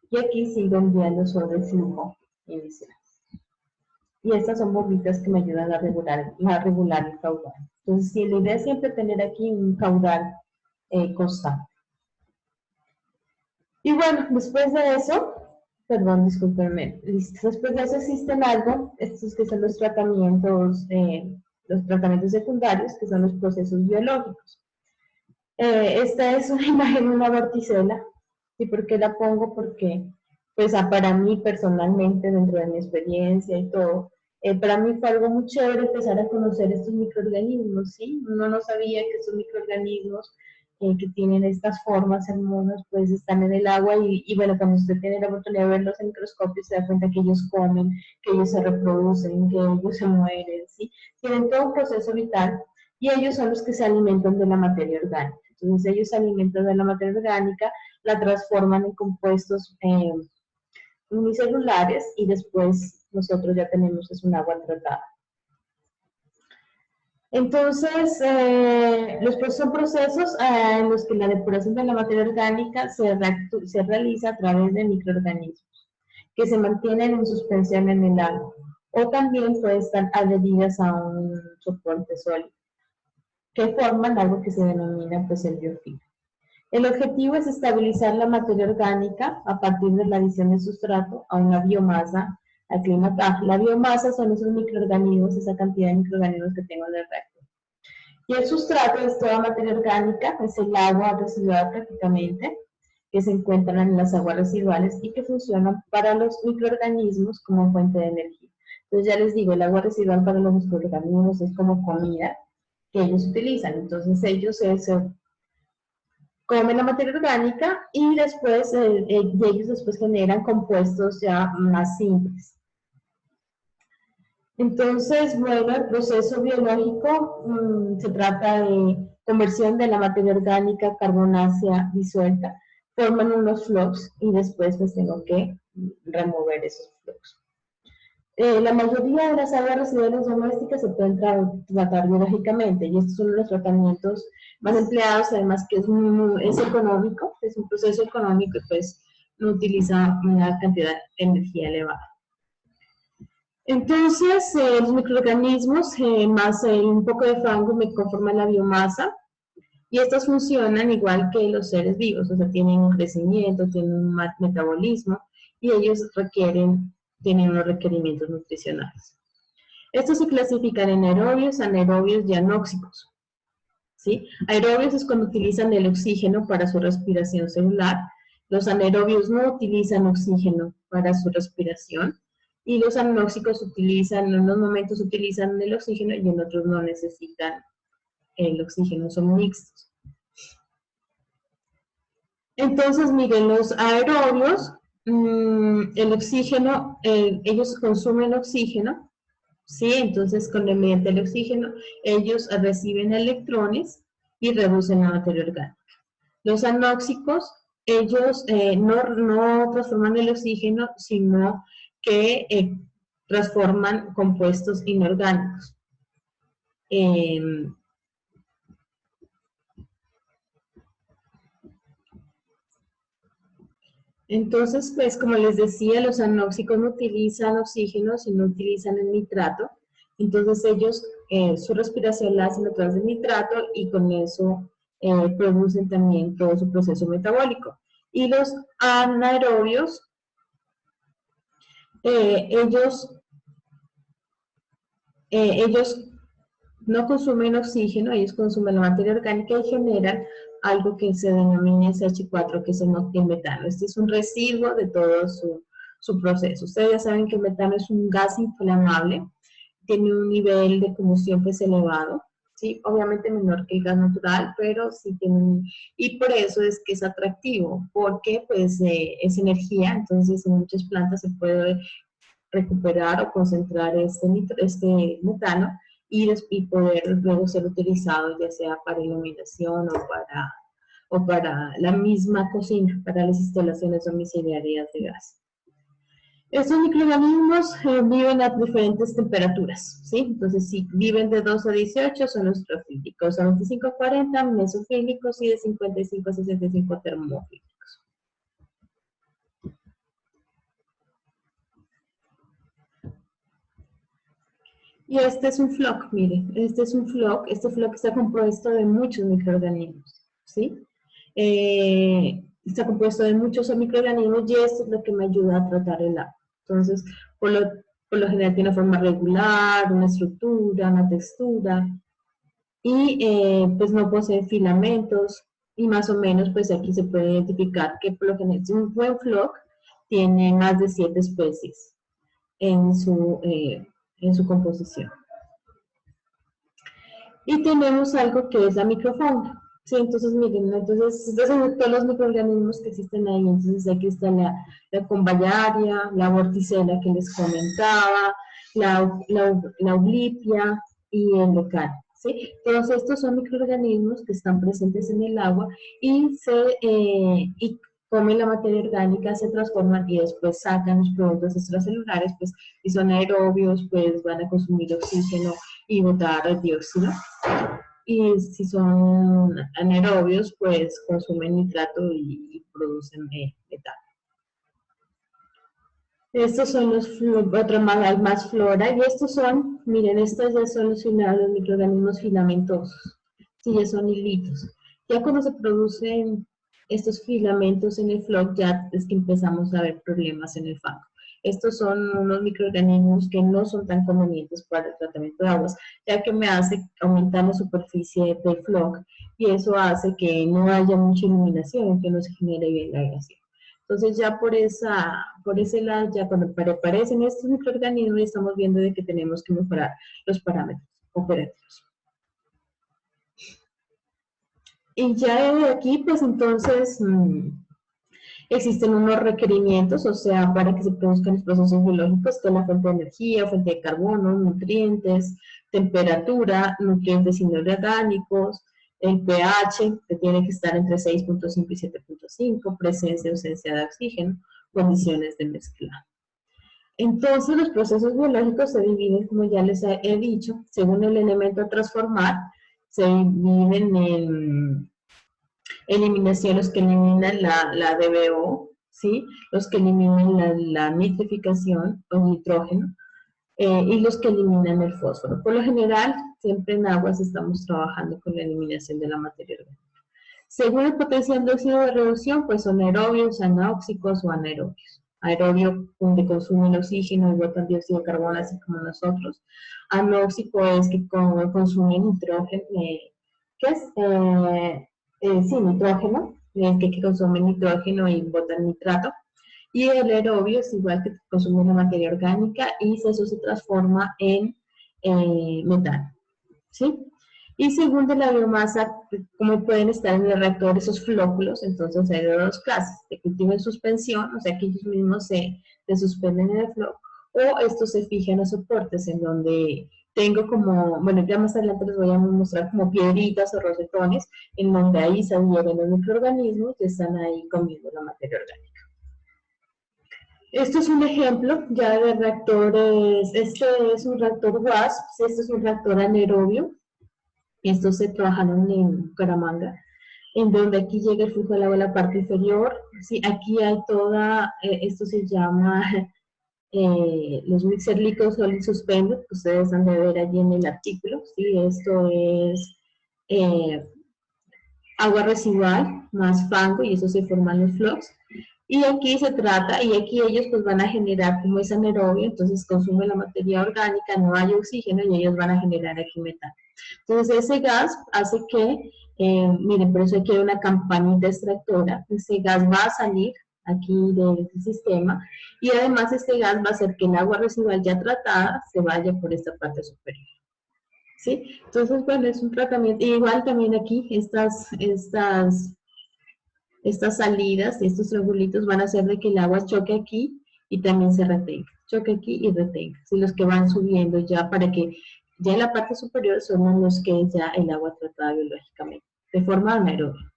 Y aquí sigo enviando sobre el flujo inicial. Y estas son bombitas que me ayudan a regular el caudal. Entonces, sí, la idea es siempre tener aquí un caudal constante. Y bueno, después de eso, perdón, discúlpenme, después de eso existen algo, estos que son los tratamientos secundarios, que son los procesos biológicos. Esta es una imagen de una vorticela. ¿Y por qué la pongo? Porque, pues, para mí personalmente, dentro de mi experiencia y todo, para mí fue algo muy chévere empezar a conocer estos microorganismos, ¿sí? Uno no sabía que estos microorganismos que tienen estas formas hermosas, pues están en el agua y bueno, cuando usted tiene la oportunidad de verlos en microscopio, se da cuenta que ellos comen, que ellos se reproducen, que ellos se mueren, ¿sí? Tienen todo un proceso vital y ellos son los que se alimentan de la materia orgánica. Entonces ellos se alimentan de la materia orgánica, la transforman en compuestos unicelulares y después nosotros ya tenemos un agua tratada. Entonces, son procesos en los que la depuración de la materia orgánica se realiza a través de microorganismos que se mantienen en suspensión en el agua o también pueden estar adheridas a un soporte sólido que forman algo que se denomina pues, el biofilm. El objetivo es estabilizar la materia orgánica a partir de la adición de sustrato a una biomasa aclimatada. La biomasa son esos microorganismos, esa cantidad de microorganismos que tengo en el reactor. Y el sustrato es toda materia orgánica, es el agua residual prácticamente, que se encuentran en las aguas residuales y que funcionan para los microorganismos como fuente de energía. Entonces ya les digo, el agua residual para los microorganismos es como comida que ellos utilizan. Entonces ellos comen la materia orgánica y después ellos después generan compuestos ya más simples. Entonces, bueno, el proceso biológico se trata de conversión de la materia orgánica carbonácea disuelta, forman unos flux y después pues tengo que remover esos flux. La mayoría de las aguas residuales domésticas se pueden tratar biológicamente y estos son los tratamientos más empleados, además que es económico, es un proceso económico y pues no utiliza una cantidad de energía elevada. Entonces, los microorganismos, más un poco de fango me conforman la biomasa y estos funcionan igual que los seres vivos, o sea, tienen un crecimiento, tienen un metabolismo y ellos tienen unos requerimientos nutricionales. Estos se clasifican en aerobios, anaerobios y anóxicos. ¿Sí? Aerobios es cuando utilizan el oxígeno para su respiración celular. Los anaerobios no utilizan oxígeno para su respiración. Y los anóxicos en unos momentos utilizan el oxígeno y en otros no necesitan el oxígeno, son mixtos. Entonces, miren, los aerobios, el oxígeno, ellos consumen oxígeno, ¿sí? Entonces, mediante el oxígeno, ellos reciben electrones y reducen la materia orgánica. Los anóxicos, ellos no transforman el oxígeno, sino que transforman compuestos inorgánicos. Entonces, pues como les decía, los anóxicos no utilizan oxígeno, sino utilizan el nitrato. Entonces ellos, su respiración la hacen a través del nitrato y con eso producen también todo su proceso metabólico. Y los anaerobios, ellos no consumen oxígeno, ellos consumen la materia orgánica y generan algo que se denomina SH4, que es el metano. Este es un residuo de todo su proceso. Ustedes ya saben que el metano es un gas inflamable, tiene un nivel de combustión pues elevado, ¿sí? Obviamente menor que el gas natural, pero sí tiene y por eso es que es atractivo, porque pues es energía, entonces en muchas plantas se puede recuperar o concentrar este metano y poder luego ser utilizado ya sea para iluminación o para la misma cocina, para las instalaciones domiciliarias de gas. Estos microorganismos viven a diferentes temperaturas, ¿sí? Entonces, si viven de 2 a 18 son los trofílicos, a 25 a 40 mesofílicos y de 55 a 65 termófilicos. Y este es un floc, miren, este floc está compuesto de muchos microorganismos, ¿sí? Está compuesto de muchos microorganismos y esto es lo que me ayuda a tratar el agua. Entonces, por lo general tiene una forma regular, una estructura, una textura, y pues no posee filamentos, y más o menos pues aquí se puede identificar que por lo general un buen floc tiene más de 7 especies en su composición. Y tenemos algo que es la microfauna. Sí, entonces miren, entonces todos los microorganismos que existen ahí, entonces aquí está la convallaria, la vorticela que les comentaba, la oblipia y el lecal, ¿sí? Todos estos son microorganismos que están presentes en el agua y comen la materia orgánica, se transforman y después sacan los productos extracelulares, pues si son aerobios, pues van a consumir oxígeno y botar dióxido. Y si son anaerobios, pues consumen nitrato y producen metano. Estos son otros más flora, y estos son, miren, estos ya son los microorganismos filamentosos, sí, ya son hilitos. Ya cuando se producen estos filamentos en el floc, ya es que empezamos a ver problemas en el fango. Estos son unos microorganismos que no son tan convenientes para el tratamiento de aguas, ya que me hace aumentar la superficie del floc y eso hace que no haya mucha iluminación, que no se genere bien la aireación. Entonces ya por ese lado, ya cuando aparecen estos microorganismos, estamos viendo de que tenemos que mejorar los parámetros operativos. Y ya de aquí, pues entonces, existen unos requerimientos, o sea, para que se produzcan los procesos biológicos, que es la fuente de energía, fuente de carbono, nutrientes, temperatura, nutrientes inorgánicos, el pH, que tiene que estar entre 6.5 y 7.5, presencia o ausencia de oxígeno, condiciones de mezclado. Entonces, los procesos biológicos se dividen, como ya les he dicho, según el elemento a transformar, se dividen en eliminación, los que eliminan la DBO, ¿sí? Los que eliminan la nitrificación o nitrógeno, y los que eliminan el fósforo. Por lo general, siempre en aguas estamos trabajando con la eliminación de la materia orgánica. Según el potencial de óxido de reducción, pues son aerobios, anaóxicos o anaerobios. Aerobio, donde consumen oxígeno y botan dióxido de carbono, así como nosotros. Anóxico es que consumen nitrógeno, ¿qué es? Sí, nitrógeno, que consumen nitrógeno y botan nitrato. Y el aerobio es igual que consume una materia orgánica y eso se transforma en metano, ¿sí? Y según de la biomasa, como pueden estar en el reactor esos flóculos, entonces hay de dos clases, de cultivo en suspensión, o sea que ellos mismos se suspenden en el flow, o estos se fijan a soportes en donde tengo como, bueno, ya más adelante les voy a mostrar como piedritas o rosetones, en donde ahí se adhieren los microorganismos que están ahí comiendo la materia orgánica. Esto es un ejemplo ya de reactores, este es un reactor WASP, este es un reactor anaerobio. Estos se trabajaron en Bucaramanga, en donde aquí llega el flujo del agua a la parte inferior. Sí, aquí hay toda, esto se llama los mixer líquidos solid suspended, que ustedes han de ver allí en el artículo. Sí, esto es agua residual más fango y eso se forman los flux. Y aquí se trata, y aquí ellos pues van a generar como es anaerobio, entonces consumen la materia orgánica, no hay oxígeno y ellos van a generar aquí metano. Entonces ese gas hace que, miren, por eso aquí hay una campanita extractora, ese gas va a salir aquí del sistema y además este gas va a hacer que el agua residual ya tratada se vaya por esta parte superior. ¿Sí? Entonces, bueno, es un tratamiento, igual también aquí estas salidas, estos triangulitos van a hacer de que el agua choque aquí y también se retenga, choque aquí y retenga, ¿sí? Los que van subiendo ya para que ya en la parte superior son los que ya el agua tratada biológicamente, de forma anaerobia.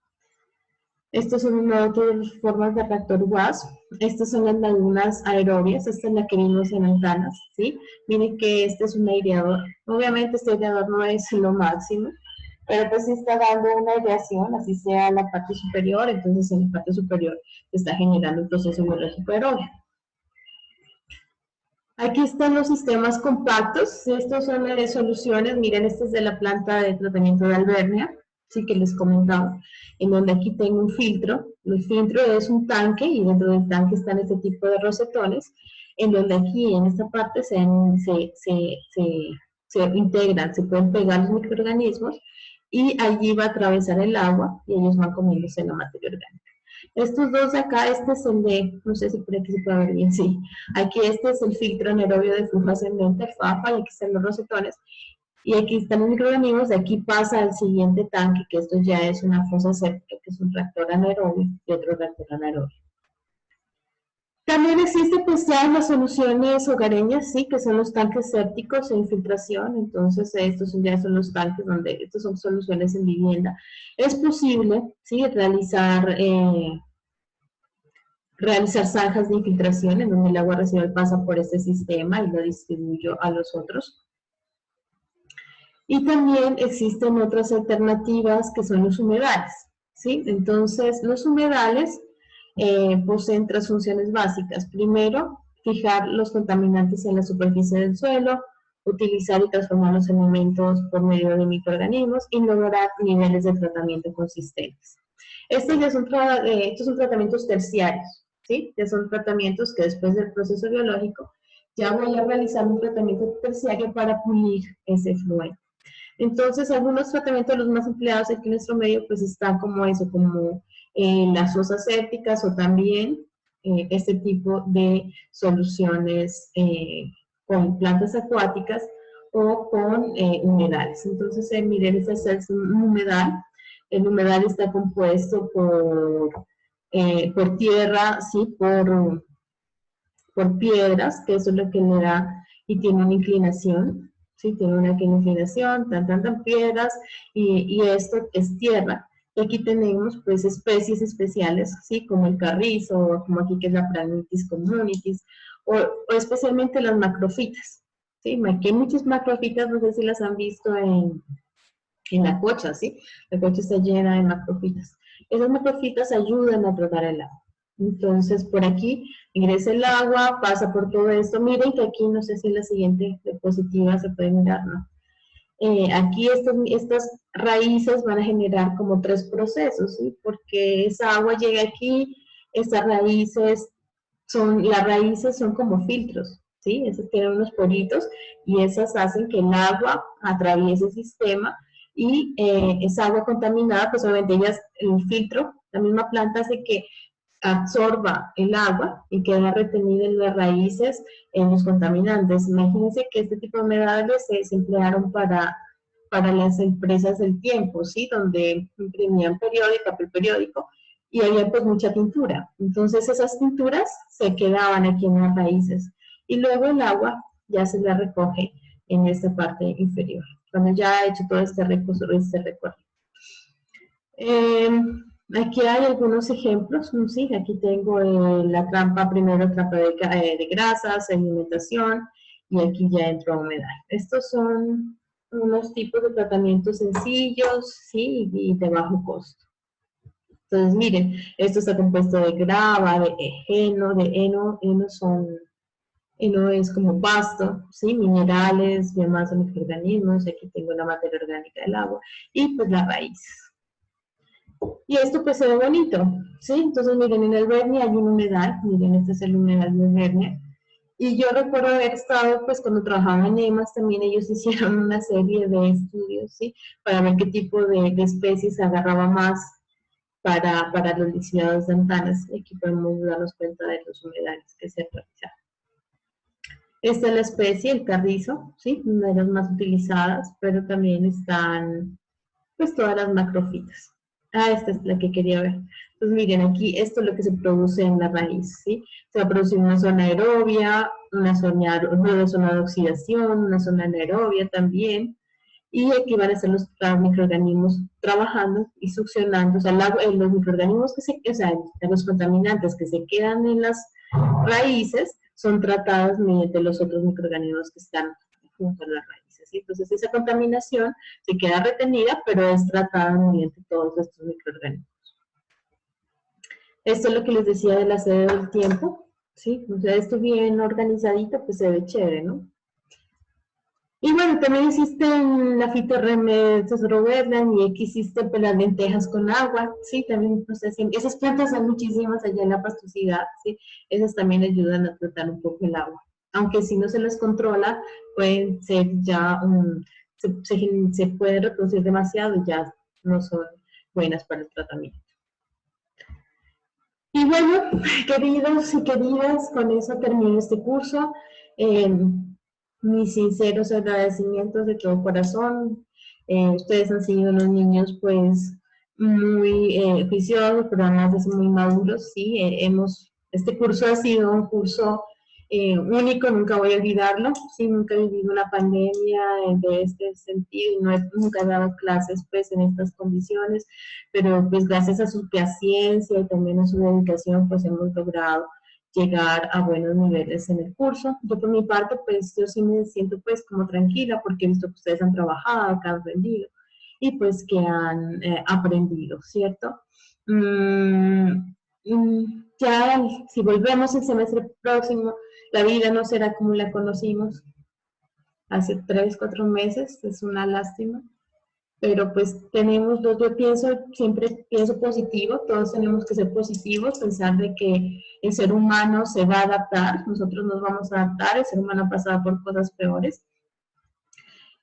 Estas son otras formas de reactor WASP. Estas son las lagunas aerobias. Esta es la que vimos en ventanas, ¿sí? Miren que este es un aireador. Obviamente este aireador no es lo máximo, pero pues sí está dando una aireación, así sea en la parte superior, entonces en la parte superior se está generando un proceso biológico aerobio. Aquí están los sistemas compactos. Estos son soluciones. Miren, este es de la planta de tratamiento de Albernia, sí que les comentaba, en donde aquí tengo un filtro. El filtro es un tanque y dentro del tanque están este tipo de rosetones, en donde aquí en esta parte se integran, se pueden pegar los microorganismos y allí va a atravesar el agua y ellos van comiéndose la materia orgánica. Estos dos de acá, este es el de, no sé si por aquí se puede ver bien, sí. Aquí este es el filtro anaerobio de flujo ascendente, el FAFA, y aquí están los rosetones. Y aquí están los microorganismos, de aquí pasa al siguiente tanque, que esto ya es una fosa séptica, que es un reactor anaerobio y otro reactor anaerobio. También existe pues ya las soluciones hogareñas, sí, que son los tanques sépticos e infiltración. Entonces estos ya son los tanques donde, estas son soluciones en vivienda. Es posible, sí, realizar zanjas de infiltración en donde el agua residual pasa por este sistema y lo distribuyo a los otros. Y también existen otras alternativas que son los humedales, ¿sí? Entonces, los humedales poseen tres funciones básicas. Primero, fijar los contaminantes en la superficie del suelo, utilizar y transformar los alimentos por medio de microorganismos y lograr niveles de tratamiento consistentes. Estos son tratamientos terciarios, ¿sí? Que son tratamientos que después del proceso biológico ya voy a realizar un tratamiento terciario para pulir ese fluente. Entonces, algunos tratamientos, los más empleados aquí en nuestro medio, pues están como eso, como las fosas sépticas o también este tipo de soluciones con plantas acuáticas o con humedales. Entonces, miren, este es un humedal. El humedal está compuesto por tierra, ¿sí? Por piedras, que eso es lo que le da y tiene una inclinación. ¿sí? Tiene una inclinación, tan piedras, y esto es tierra. Y aquí tenemos pues especies especiales, ¿sí? Como el carrizo, como aquí que es la Phragmites communitis, o especialmente las macrofitas, ¿sí? Aquí hay muchas macrofitas, no sé si las han visto en la cocha, ¿sí? La cocha está llena de macrofitas. Esas macrofitas ayudan a tratar el agua. Entonces, por aquí ingresa el agua, pasa por todo esto. Miren que aquí, no sé si en la siguiente diapositiva se puede mirar, ¿no? Aquí estas raíces van a generar como 3 procesos, ¿sí? Porque esa agua llega aquí, las raíces son como filtros, ¿sí? Esas tienen unos poritos y esas hacen que el agua atraviese el sistema y esa agua contaminada, pues obviamente el filtro, la misma planta hace que absorba el agua y queda retenida en las raíces en los contaminantes. Imagínense que este tipo de humedales se emplearon para las empresas del tiempo, ¿sí? Donde imprimían papel periódico, y había pues mucha tintura. Entonces esas tinturas se quedaban aquí en las raíces y luego el agua ya se la recoge en esta parte inferior, cuando ya ha hecho todo este recorrido. Aquí hay algunos ejemplos, ¿sí? Aquí tengo la trampa, primero trampa de grasas, sedimentación, y aquí ya entro a humedal. Estos son unos tipos de tratamientos sencillos, ¿sí? Y de bajo costo. Entonces, miren, esto está compuesto de grava, de heno, heno es como pasto, ¿sí? Minerales, biomasa, microorganismos, aquí tengo la materia orgánica del agua, y pues las raíces. Y esto pues se ve bonito, ¿sí? Entonces, miren, en el Bernia hay un humedal, miren, este es el humedal del Bernia. Y yo recuerdo haber estado, pues cuando trabajaba en EMAS, también ellos hicieron una serie de estudios, ¿sí? Para ver qué tipo de especies se agarraba más para los lixiviados de antanas. Y aquí podemos darnos cuenta de los humedales que se realizaron. Esta es la especie, el carrizo, ¿sí? Una de las más utilizadas, pero también están, pues, todas las macrofitas. Esta es la que quería ver. Pues miren, aquí esto es lo que se produce en la raíz, ¿sí? Se va a producir una zona aerobia, una zona de oxidación, una zona anaerobia también, y aquí van a estar los microorganismos trabajando y succionando, o sea, los microorganismos los contaminantes que se quedan en las raíces son tratados mediante los otros microorganismos que están junto a las raíces, ¿sí? Entonces esa contaminación se queda retenida, pero es tratada mediante todos estos microorganismos. Esto es lo que les decía de la sede del tiempo, ¿sí? O sea, esto bien organizadito, pues se ve chévere, ¿no? Y bueno, también existen la Phytoremedios y aquí existen las lentejas con agua, ¿sí? También, pues, esas plantas hay muchísimas allá en la pastosidad, ¿sí? Esas también ayudan a tratar un poco el agua. Aunque si no se les controla, pueden ser ya, se pueden reproducir demasiado y ya no son buenas para el tratamiento. Y bueno, queridos y queridas, con eso termino este curso. Mis sinceros agradecimientos de todo corazón. Ustedes han sido unos niños pues muy juiciosos, pero además muy maduros, ¿sí? Este curso ha sido un curso único, nunca voy a olvidarlo, ¿sí? Nunca he vivido una pandemia de este sentido y nunca he dado clases pues en estas condiciones, pero pues gracias a su paciencia y también a su dedicación pues hemos logrado llegar a buenos niveles en el curso. Yo por mi parte, pues yo sí me siento pues como tranquila porque he visto que ustedes han trabajado, que han aprendido y pues que han aprendido, ¿cierto? Ya si volvemos el semestre próximo, la vida no será como la conocimos hace 3, 4 meses, es una lástima. Pero pues siempre pienso positivo, todos tenemos que ser positivos, pensar de que el ser humano se va a adaptar, nosotros nos vamos a adaptar, el ser humano ha pasado por cosas peores,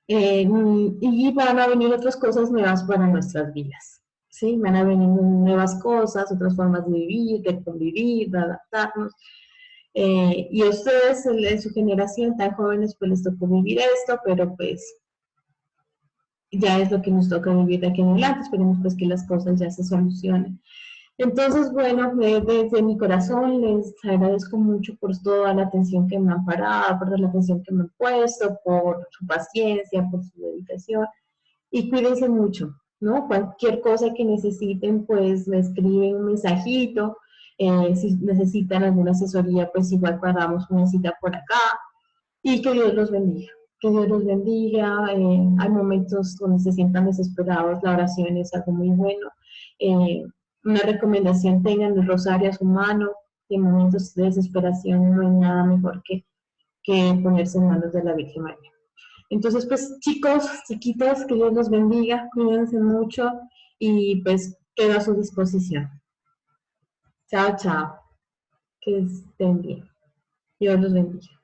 y van a venir otras cosas nuevas para nuestras vidas, ¿sí? Van a venir nuevas cosas, otras formas de vivir, de convivir, de adaptarnos, y a ustedes en su generación tan jóvenes pues les tocó vivir esto, pero pues ya es lo que nos toca vivir de aquí en adelante, esperemos pues que las cosas ya se solucionen. Entonces, bueno, desde mi corazón les agradezco mucho por toda la atención que me han parado, por la atención que me han puesto, por su paciencia, por su dedicación. Y cuídense mucho, ¿no? Cualquier cosa que necesiten, pues me escriben un mensajito. Si necesitan alguna asesoría, pues igual cuadramos una cita por acá. Y que Dios los bendiga. Que Dios los bendiga. Hay momentos donde se sientan desesperados. La oración es algo muy bueno. Eh, una recomendación: tengan el rosario a su mano. Y en momentos de desesperación no hay nada mejor que ponerse en manos de la Virgen María. Entonces, pues chicos, chiquitos, que Dios los bendiga, cuídense mucho y pues quedo a su disposición. Chao, chao, que estén bien. Dios los bendiga.